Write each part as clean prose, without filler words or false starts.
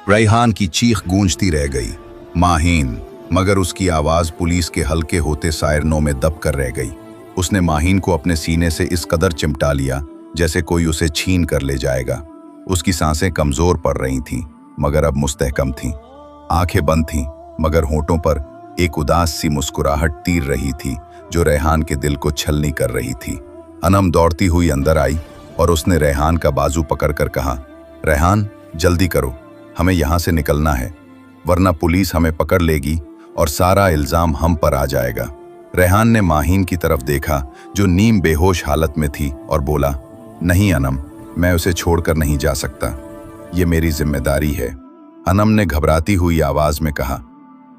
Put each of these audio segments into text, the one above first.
रेहान की चीख गूंजती रह गई, माहीन। मगर उसकी आवाज पुलिस के हल्के होते सायरनों में दब कर रह गई। उसने माहीन को अपने सीने से इस कदर चिमटा लिया जैसे कोई उसे छीन कर ले जाएगा। उसकी सांसें कमजोर पड़ रही थीं, मगर अब मुस्तहकम थीं। आंखें बंद थीं, मगर होठों पर एक उदास सी मुस्कुराहट तीर रही थी जो रेहान के दिल को छलनी कर रही थी। अनम दौड़ती हुई अंदर आई और उसने रेहान का बाजू पकड़कर कहा, रेहान, जल्दी करो, हमें यहाँ से निकलना है, वरना पुलिस हमें पकड़ लेगी और सारा इल्जाम हम पर आ जाएगा। रेहान ने माहीन की तरफ देखा जो नीम बेहोश हालत में थी और बोला, नहीं अनम, मैं उसे छोड़कर नहीं जा सकता, ये मेरी जिम्मेदारी है। अनम ने घबराती हुई आवाज में कहा,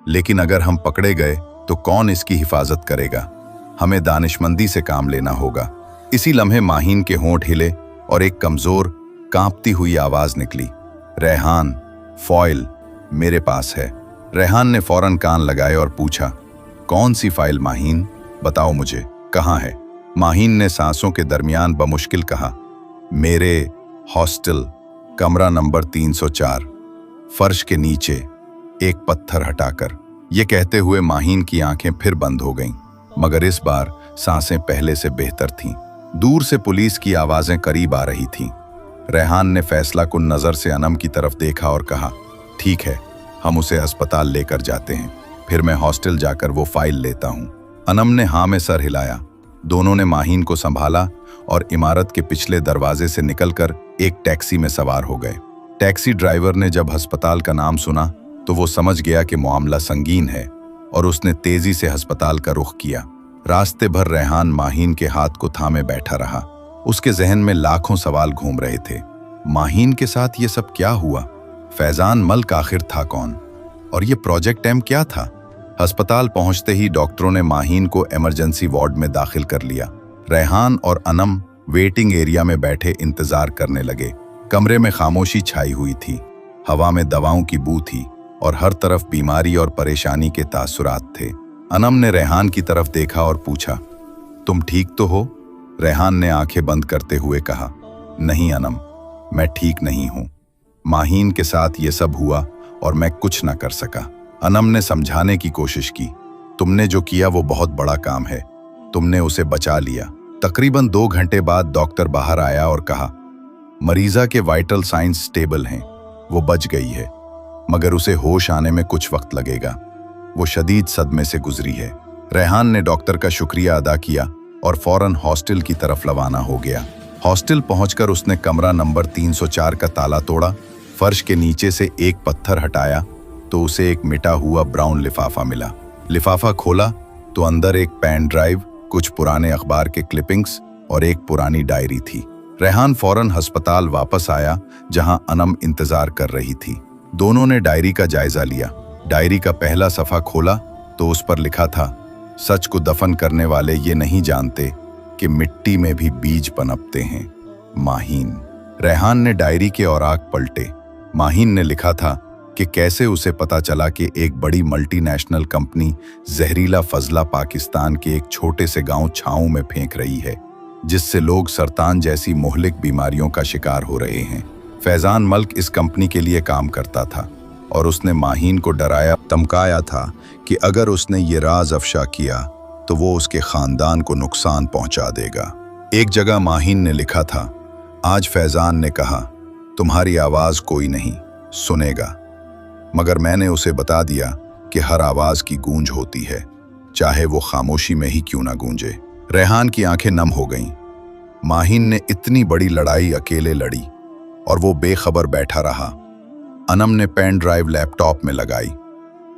लेकिन अगर हम पकड़े गए तो कौन इसकी हिफाजत करेगा? हमें दानिशमंदी से काम लेना होगा। इसी लम्हे माहीन के होंठ हिले और एक कमजोर कांपती हुई आवाज निकली, रेहान, फॉइल मेरे पास है। रेहान ने फौरन कान लगाए और पूछा, कौन सी फाइल माहीन, बताओ मुझे, कहाँ है? माहीन ने सांसों के दरमियान बमुश्किल कहा, मेरे हॉस्टल, कमरा नंबर 304, फर्श के नीचे, एक पत्थर हटाकर। ये कहते हुए माहीन की आंखें फिर बंद हो गईं, मगर इस बार सांसें पहले से बेहतर थीं। दूर से पुलिस की आवाजें करीब आ रही थीं। रेहान ने फैसला कुन नजर से अनम की तरफ देखा और कहा, ठीक है, हम उसे अस्पताल लेकर जाते हैं, फिर मैं हॉस्टल जाकर वो फाइल लेता हूं। अनम ने हाँ में सर हिलाया। दोनों ने माहीन को संभाला और इमारत के पिछले दरवाजे से निकलकर एक टैक्सी में सवार हो गए। टैक्सी ड्राइवर ने जब अस्पताल का नाम सुना तो वो समझ गया कि मामला संगीन है और उसने तेजी से अस्पताल का रुख किया। रास्ते भर रेहान माहीन के हाथ को थामे बैठा रहा। उसके जहन में लाखों सवाल घूम रहे थे। माहीन के साथ ये सब क्या हुआ? फैजान मल्क आखिर था कौन? और ये प्रोजेक्ट एम क्या था? अस्पताल पहुंचते ही डॉक्टरों ने माहीन को इमरजेंसी वार्ड में दाखिल कर लिया। रेहान और अनम वेटिंग एरिया में बैठे इंतजार करने लगे। कमरे में खामोशी छाई हुई थी। हवा में दवाओं की बू थी और हर तरफ बीमारी और परेशानी के तासुरात थे। अनम ने रेहान की तरफ देखा और पूछा, तुम ठीक तो हो? रेहान ने आंखें बंद करते हुए कहा, नहीं अनम, मैं ठीक नहीं हूं। माहीन के साथ ये सब हुआ और मैं कुछ ना कर सका। अनम ने समझाने की कोशिश की, तुमने जो किया वो बहुत बड़ा काम है, तुमने उसे बचा लिया। तकरीबन 2 घंटे बाद डॉक्टर बाहर आया और कहा, मरीजा के वाइटल साइंस स्टेबल हैं, वो बच गई है, मगर उसे होश आने में कुछ वक्त लगेगा, वो शदीद सदमे से गुजरी है। रेहान ने डॉक्टर का शुक्रिया अदा किया और फौरन हॉस्टल की तरफ रवाना हो गया। हॉस्टल पहुंचकर उसने कमरा नंबर 304 का ताला तोड़ा, फर्श के नीचे से एक पत्थर हटाया तो उसे एक मिटा हुआ ब्राउन लिफाफा मिला। लिफाफा खोला तो अंदर एक पेन ड्राइव, कुछ पुराने अखबार के क्लिपिंग्स और एक पुरानी डायरी थी। रेहान फौरन अस्पताल वापस आया जहां अनम इंतजार कर रही थी। दोनों ने डायरी का जायजा लिया। डायरी का पहला सफा खोला तो उस पर लिखा था, सच को दफन करने वाले ये नहीं जानते कि मिट्टी में भी बीज पनपते हैं, माहीन। रेहान ने डायरी के औराक पलटे। माहीन ने लिखा था कि कैसे उसे पता चला कि एक बड़ी मल्टीनेशनल कंपनी जहरीला फजला पाकिस्तान के एक छोटे से गांव छाऊ में फेंक रही है, जिससे लोग सरतान जैसी मोहलिक बीमारियों का शिकार हो रहे हैं। फैजान मल्क इस कंपनी के लिए काम करता था और उसने माहीन को डराया धमकाया था कि अगर उसने ये राज अफशा किया तो वो उसके खानदान को नुकसान पहुंचा देगा। एक जगह माहीन ने लिखा था, आज फैजान ने कहा, तुम्हारी आवाज कोई नहीं सुनेगा, मगर मैंने उसे बता दिया कि हर आवाज की गूंज होती है, चाहे वो खामोशी में ही क्यों ना गूंजे। रेहान की आंखें नम हो गईं। माहीन ने इतनी बड़ी लड़ाई अकेले लड़ी और वो बेखबर बैठा रहा। अनम ने पेन ड्राइव लैपटॉप में लगाई।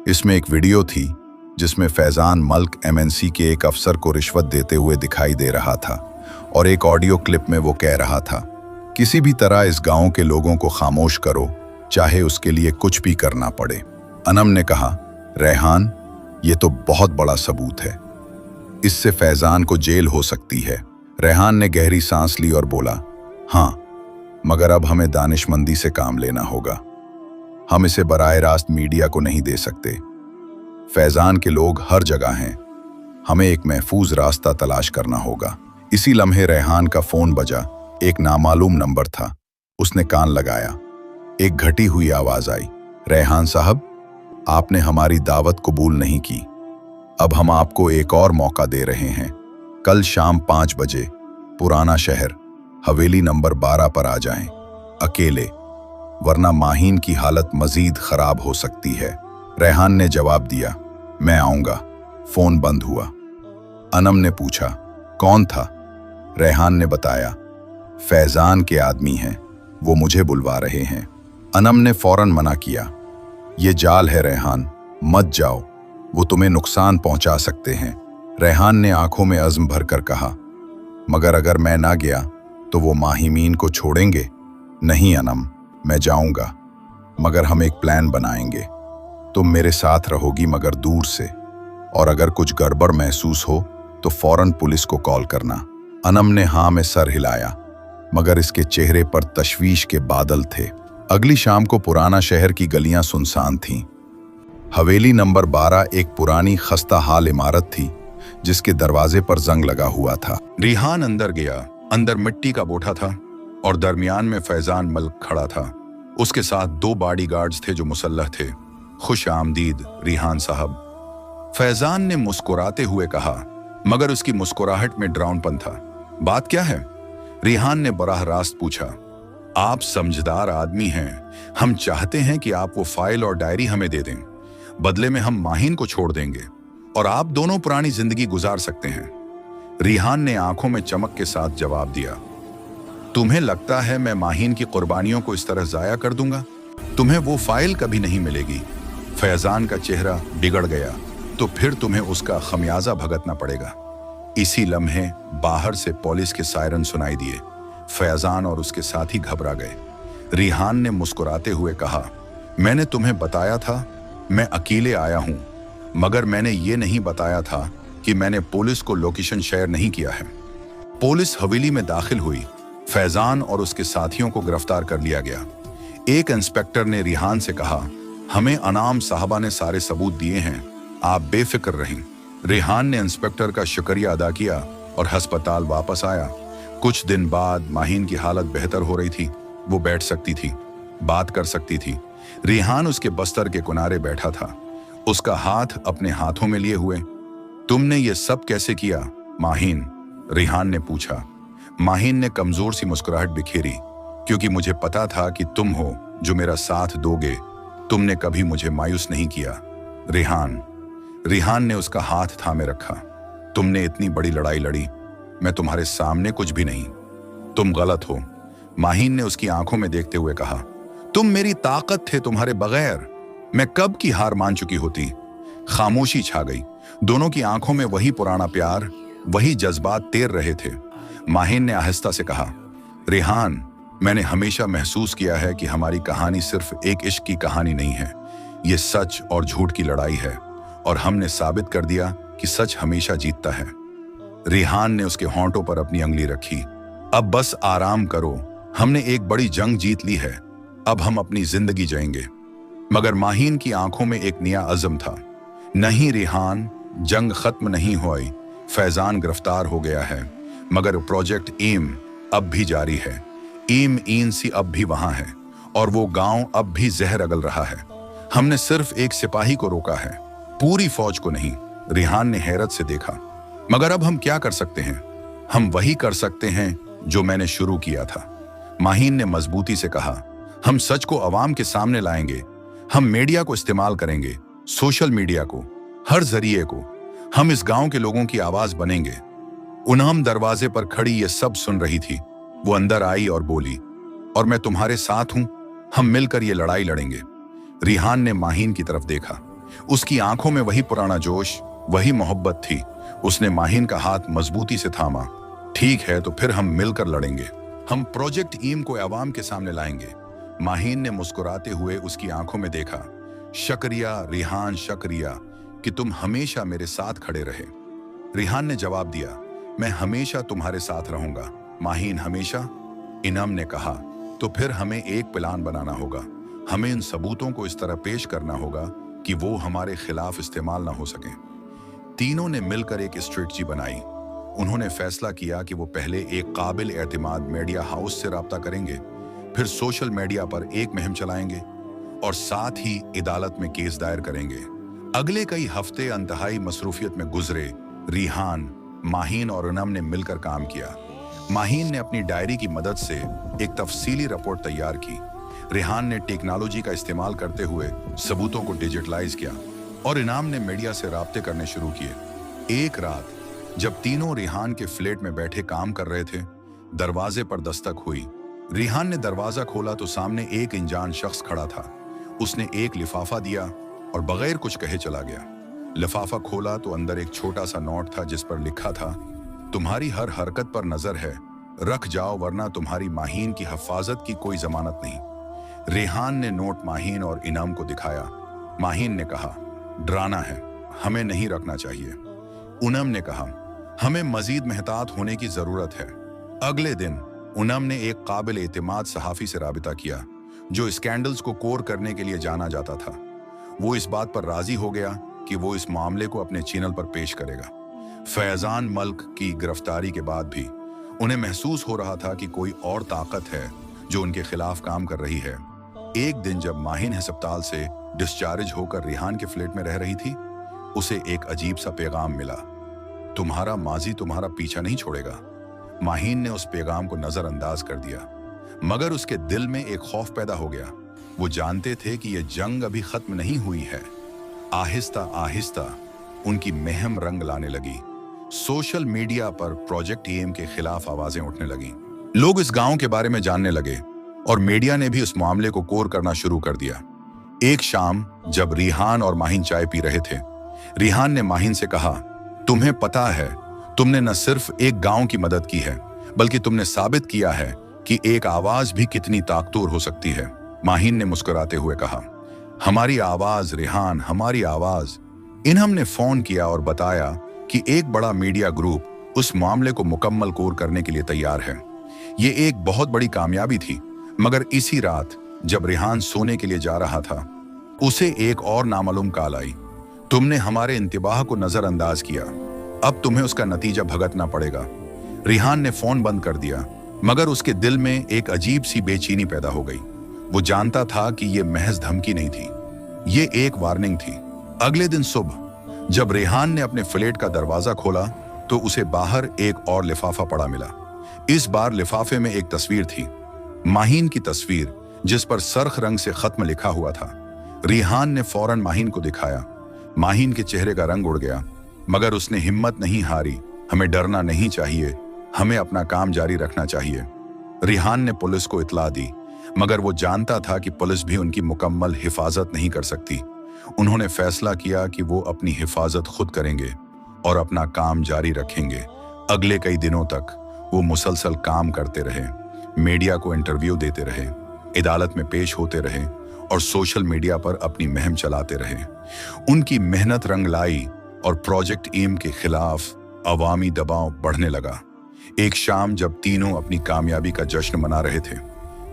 इसमें एक वीडियो थी जिसमें फैजान मल्क एमएनसी के एक अफसर को रिश्वत देते हुए दिखाई दे रहा था और एक ऑडियो क्लिप में वो कह रहा था, किसी भी तरह इस गांव के लोगों को खामोश करो, चाहे उसके लिए कुछ भी करना पड़े। अनम ने कहा, रेहान, ये तो बहुत बड़ा सबूत है, इससे फैजान को जेल हो सकती है। रेहान ने गहरी सांस ली और बोला, हाँ, मगर अब हमें दानिशमंदी से काम लेना होगा। हम इसे बराह रास्त मीडिया को नहीं दे सकते। फैजान के लोग हर जगह हैं, हमें एक महफूज रास्ता तलाश करना होगा। इसी लम्हे रेहान का फोन बजा। एक नामालूम नंबर था। उसने कान लगाया। एक घटी हुई आवाज आई, रेहान साहब, आपने हमारी दावत कबूल नहीं की। अब हम आपको एक और मौका दे रहे हैं। कल शाम 5 बजे पुराना शहर हवेली नंबर 12 पर आ जाएं, अकेले, वरना माहीन की हालत मजीद खराब हो सकती है। रेहान ने जवाब दिया, मैं आऊंगा। फोन बंद हुआ। अनम ने पूछा, कौन था? रेहान ने बताया, फैजान के आदमी हैं, वो मुझे बुलवा रहे हैं। अनम ने फौरन मना किया, ये जाल है रेहान, मत जाओ, वो तुम्हें नुकसान पहुंचा सकते हैं। रेहान ने आंखों में अज़्म भर कर कहा, मगर अगर मैं ना गया तो वो माहिमीन को छोड़ेंगे? नहीं अनम, मैं जाऊंगा, मगर हम एक प्लान बनाएंगे। तुम मेरे साथ रहोगी मगर दूर से, और अगर कुछ गड़बड़ महसूस हो तो फौरन पुलिस को कॉल करना। अनम ने हाँ में सर हिलाया, मगर इसके चेहरे पर तशवीश के बादल थे। अगली शाम को पुराना शहर की गलियां सुनसान थीं। हवेली नंबर 12 एक पुरानी खस्ता हाल इमारत थी, जिसके दरवाजे पर जंग लगा हुआ था। रिहान अंदर गया। अंदर मिट्टी का बोठा था और दरमियान में फैजान मल्क खड़ा था। उसके साथ 2 बॉडीगार्ड्स थे जो मुसल्लह थे। खुश आमदीद रिहान साहब, फैजान ने मुस्कुराते हुए कहा, मगर उसकी मुस्कुराहट में डरावनपन था। बात क्या है? रिहान ने बराह रास्त पूछा। आप समझदार आदमी हैं, हम चाहते हैं कि आप वो फाइल और डायरी हमें दे दें। बदले में हम माहीन को छोड़ देंगे और आप दोनों पुरानी जिंदगी गुजार सकते हैं। रिहान ने आंखों में चमक के साथ जवाब दिया, तुम्हें लगता है मैं माहीन की कुर्बानियों को इस तरह जाया कर दूंगा? तुम्हें वो फाइल कभी नहीं मिलेगी। फैजान का चेहरा बिगड़ गया, तो फिर तुम्हें उसका खमियाजा भुगतना पड़ेगा। इसी लम्हे बाहर से पुलिस के सायरन सुनाई दिए। फैजान और उसके साथी घबरा गए। रिहान ने मुस्कुराते हुए कहा, मैंने तुम्हें बताया था मैं अकेले आया हूं, मगर मैंने ये नहीं बताया था कि मैंने पुलिस को लोकेशन शेयर नहीं किया है। पुलिस हवेली में दाखिल हुई। फैजान और उसके साथियों को गिरफ्तार कर लिया गया। एक इंस्पेक्टर ने रिहान से कहा, हमें अनाम साहबा ने सारे सबूत दिए हैं, आप बेफिक्र रहें। रिहान ने इंस्पेक्टर का शुक्रिया अदा किया और अस्पताल वापस आया। कुछ दिन बाद माहीन की हालत बेहतर हो रही थी। वो बैठ सकती थी, बात कर सकती थी। रिहान उसके बस्तर के किनारे बैठा था, उसका हाथ अपने हाथों में लिए हुए। तुमने ये सब कैसे किया माहीन? रिहान ने पूछा। माहीन ने कमजोर सी मुस्कुराहट बिखेरी, क्योंकि मुझे पता था कि तुम हो जो मेरा साथ दोगे। तुमने कभी मुझे मायूस नहीं किया। रिहान ने उसका हाथ थामे रखा। तुमने इतनी बड़ी लड़ाई लड़ी, मैं तुम्हारे सामने कुछ भी नहीं। तुम गलत हो, माहीन ने उसकी आंखों में देखते हुए कहा। तुम मेरी ताकत थे, तुम्हारे बगैर मैं कब की हार मान चुकी होती। खामोशी छा गई। दोनों की आंखों में वही पुराना प्यार, वही जज्बात तैर रहे थे। माहीन ने आहिस्ता से कहा, रिहान, मैंने हमेशा महसूस किया है कि हमारी कहानी सिर्फ एक इश्क की कहानी नहीं है, ये सच और झूठ की लड़ाई है, और हमने साबित कर दिया कि सच हमेशा जीतता है। रिहान ने उसके होंठों पर अपनी अंगली रखी। अब बस आराम करो, हमने एक बड़ी जंग जीत ली है, अब हम अपनी जिंदगी जिएंगे। मगर माहीन की आंखों में एक नया अज़म था। नहीं रिहान, जंग खत्म नहीं हुई। फैजान गिरफ्तार हो गया है, मगर प्रोजेक्ट एम अब भी जारी है। एम ईनसी अब भी वहां है, और वो गांव अब भी जहर अगल रहा है। हमने सिर्फ एक सिपाही को रोका है, पूरी फौज को नहीं। रिहान ने हैरत से देखा। मगर अब हम क्या कर सकते हैं? हम वही कर सकते हैं जो मैंने शुरू किया था। माहीन ने मजबूती से कहा, हम सच को अवाम के सामने लाएंगे। हम मीडिया को इस्तेमाल करेंगे, सोशल मीडिया को, हर जरिए को। हम इस गांव के लोगों की आवाज बनेंगे। उन्हम दरवाजे पर खड़ी ये सब सुन रही थी। वो अंदर आई और बोली, और मैं तुम्हारे साथ हूं, हम मिलकर ये लड़ाई लड़ेंगे। रिहान ने माहीन की तरफ देखा। उसकी आंखों में वही पुराना जोश, वही मोहब्बत थी। उसने माहीन का हाथ मजबूती से थामा। ठीक है, तो फिर हम मिलकर लड़ेंगे। हम प्रोजेक्ट ईम को अवाम के सामने लाएंगे। माहीन ने मुस्कुराते हुए उसकी आंखों में देखा। शुक्रिया रिहान, शुक्रिया कि तुम हमेशा मेरे साथ खड़े रहे। रिहान ने जवाब दिया, मैं हमेशा तुम्हारे साथ रहूंगा माहीन, हमेशा। इनाम ने कहा, तो फिर हमें एक प्लान बनाना होगा। हमें इन सबूतों को इस तरह पेश करना होगा कि वो हमारे खिलाफ इस्तेमाल ना हो सकें। तीनों ने मिलकर एक स्ट्रेटजी बनाई। उन्होंने फैसला किया कि वो पहले एक काबिल एतमाद मीडिया हाउस से राब्ता करेंगे, फिर सोशल मीडिया पर एक मुहिम चलाएंगे। और साथ ही अदालत में केस दायर करेंगे। अगले कई हफ्ते इंतहाई मसरूफियत में गुजरे। रिहान, माहीन और इनम ने मिलकर काम किया। माहीन ने अपनी डायरी की मदद से एक तफसीली रिपोर्ट तैयार की। रिहान ने टेक्नोलॉजी का इस्तेमाल करते हुए सबूतों को डिजिटलाइज किया और इनाम ने मीडिया से राब्ते करने शुरू किए। एक रात जब तीनों रिहान के फ्लैट में बैठे काम कर रहे थे, दरवाजे पर दस्तक हुई। रिहान ने दरवाजा खोला तो सामने एक अनजान शख्स खड़ा था। उसने एक लिफाफा दिया और बगैर कुछ कहे चला गया। लिफाफा खोला तो अंदर एक छोटा सा नोट था जिस पर लिखा था, तुम्हारी हर हरकत पर नजर है, रख जाओ वरना तुम्हारी माहीन की हिफाजत की कोई जमानत नहीं। रिहान ने नोट माहीन और इनाम को दिखाया। माहीन ने कहा, डराना है, हमें नहीं रखना चाहिए। उनम ने कहा, हमें मजीद मेहतात होने की जरूरत है। अगले दिन उनम ने एक काबिल एतमाद सहाफी से राबिता किया जो स्कैंडल्स को कोर करने के लिए जाना जाता था। वो इस बात पर राजी हो गया कि वो इस मामले को अपने चैनल पर पेश करेगा। फैजान मल्क की गिरफ्तारी के बाद भी उन्हें महसूस हो रहा था कि कोई और ताकत है जो उनके खिलाफ काम कर रही है। एक दिन जब माहीन अस्पताल से डिस्चार्ज होकर रिहान के फ्लैट में रह रही थी, उसे एक अजीब सा पैगाम मिला, तुम्हारा माजी तुम्हारा पीछा नहीं छोड़ेगा। माहीन ने उस पैगाम को नजरअंदाज कर दिया, मगर उसके दिल में एक खौफ पैदा हो गया। वो जानते थे कि यह जंग अभी खत्म नहीं हुई है। आहिस्ता आहिस्ता उनकी महम रंग लाने लगी। सोशल मीडिया पर प्रोजेक्ट एम के खिलाफ आवाजें उठने लगीं। लोग इस गांव के बारे में जानने लगे और मीडिया ने भी उस मामले को कोर करना शुरू कर दिया। एक शाम जब रिहान और माहीन चाय पी रहे थे, रिहान ने माहीन से कहा, तुम्हें पता है, तुमने न सिर्फ एक गांव की मदद की है बल्कि तुमने साबित किया है कि एक आवाज भी कितनी ताकतवर हो सकती है। माहीन ने मुस्कुराते हुए कहा, हमारी आवाज रिहान, हमारी आवाज। इनहम ने फोन किया और बताया कि एक बड़ा मीडिया ग्रुप उस मामले को मुकम्मल कोर करने के लिए तैयार है। ये एक बहुत बड़ी कामयाबी थी, मगर इसी रात जब रिहान सोने के लिए जा रहा था, उसे एक और नामालूम कॉल आई, तुमने हमारे इंतबाह को नजरअंदाज किया, अब तुम्हें उसका नतीजा भुगतना पड़ेगा। रिहान ने फोन बंद कर दिया, मगर उसके दिल में एक अजीब सी बेचैनी पैदा हो गई। वो जानता था कि यह महज धमकी नहीं थी, ये एक वार्निंग थी। अगले दिन सुबह जब रिहान ने अपने फ्लैट का दरवाजा खोला तो उसे बाहर एक और लिफाफा पड़ा मिला। इस बार लिफाफे में एक तस्वीर थी, माहीन की तस्वीर, जिस पर सरख रंग से खत्म लिखा हुआ था। रिहान ने फौरन माहीन को दिखाया। माहीन के चेहरे का रंग उड़ गया, मगर उसने हिम्मत नहीं हारी। हमें डरना नहीं चाहिए, हमें अपना काम जारी रखना चाहिए। रिहान ने पुलिस को इत्तला दी, मगर वो जानता था कि पुलिस भी उनकी मुकम्मल हिफाजत नहीं कर सकती। उन्होंने फैसला किया कि वो अपनी हिफाजत खुद करेंगे और अपना काम जारी रखेंगे। अगले कई दिनों तक वो मुसलसल काम करते रहे, मीडिया को इंटरव्यू देते रहे, अदालत में पेश होते रहे और सोशल मीडिया पर अपनी मुहिम चलाते रहे। उनकी मेहनत रंग लाई और प्रोजेक्ट एम के खिलाफ अवामी दबाव बढ़ने लगा। एक शाम जब तीनों अपनी कामयाबी का जश्न मना रहे थे,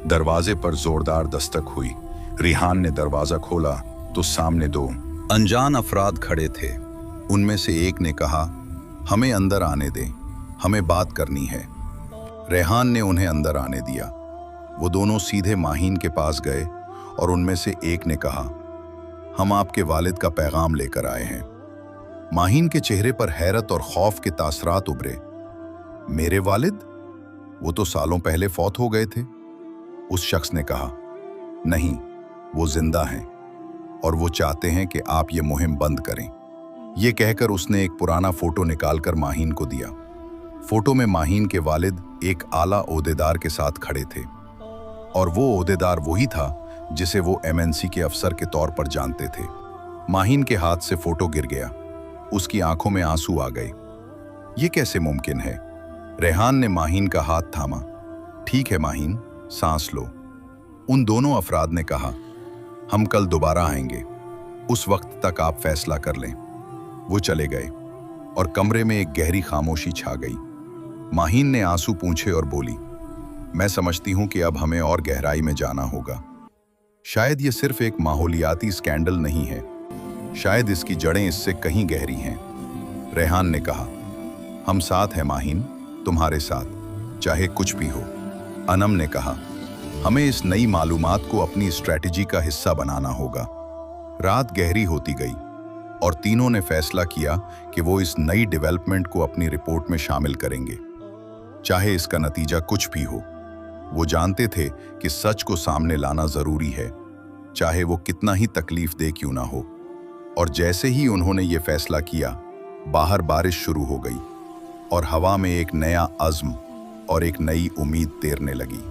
दरवाजे पर जोरदार दस्तक हुई। रिहान ने दरवाजा खोला तो सामने दो अनजान अफराद खड़े थे। उनमें से एक ने कहा, हमें अंदर आने दें, हमें बात करनी है। रेहान ने उन्हें अंदर आने दिया। वो दोनों सीधे माहीन के पास गए और उनमें से एक ने कहा, हम आपके वालिद का पैगाम लेकर आए हैं। माहीन के चेहरे पर हैरत और खौफ के तासरात उभरे। मेरे वालिद? वो तो सालों पहले फौत हो गए थे। उस शख्स ने कहा, नहीं, वो जिंदा हैं और वो चाहते हैं कि आप ये मुहिम बंद करें। ये कहकर उसने एक पुराना फोटो निकालकर माहीन को दिया। फोटो में माहीन के वालिद एक आला ओहदेदार के साथ खड़े थे और वो ओहदेदार वही था जिसे वो एमएनसी के अफसर के तौर पर जानते थे। माहीन के हाथ से फोटो गिर गया। उसकी आंखों में आंसू आ गए। ये कैसे मुमकिन है? रेहान ने माहीन का हाथ थामा। ठीक है माहीन, सांस लो। उन दोनों अफराद ने कहा, हम कल दोबारा आएंगे, उस वक्त तक आप फैसला कर लें। वो चले गए और कमरे में एक गहरी खामोशी छा गई। माहीन ने आंसू पूंछे और बोली, मैं समझती हूं कि अब हमें और गहराई में जाना होगा। शायद ये सिर्फ एक माहौलियाती स्कैंडल नहीं है, शायद इसकी जड़ें इससे कहीं गहरी हैं। रेहान ने कहा, हम साथ हैं माहीन, तुम्हारे साथ, चाहे कुछ भी हो। अनम ने कहा, हमें इस नई मालूमात को अपनी स्ट्रैटेजी का हिस्सा बनाना होगा। रात गहरी होती गई और तीनों ने फैसला किया कि वो इस नई डेवलपमेंट को अपनी रिपोर्ट में शामिल करेंगे, चाहे इसका नतीजा कुछ भी हो। वो जानते थे कि सच को सामने लाना जरूरी है, चाहे वो कितना ही तकलीफ दे क्यों ना हो। और जैसे ही उन्होंने ये फैसला किया, बाहर बारिश शुरू हो गई और हवा में एक नया अज़्म और एक नई उम्मीद तैरने लगी।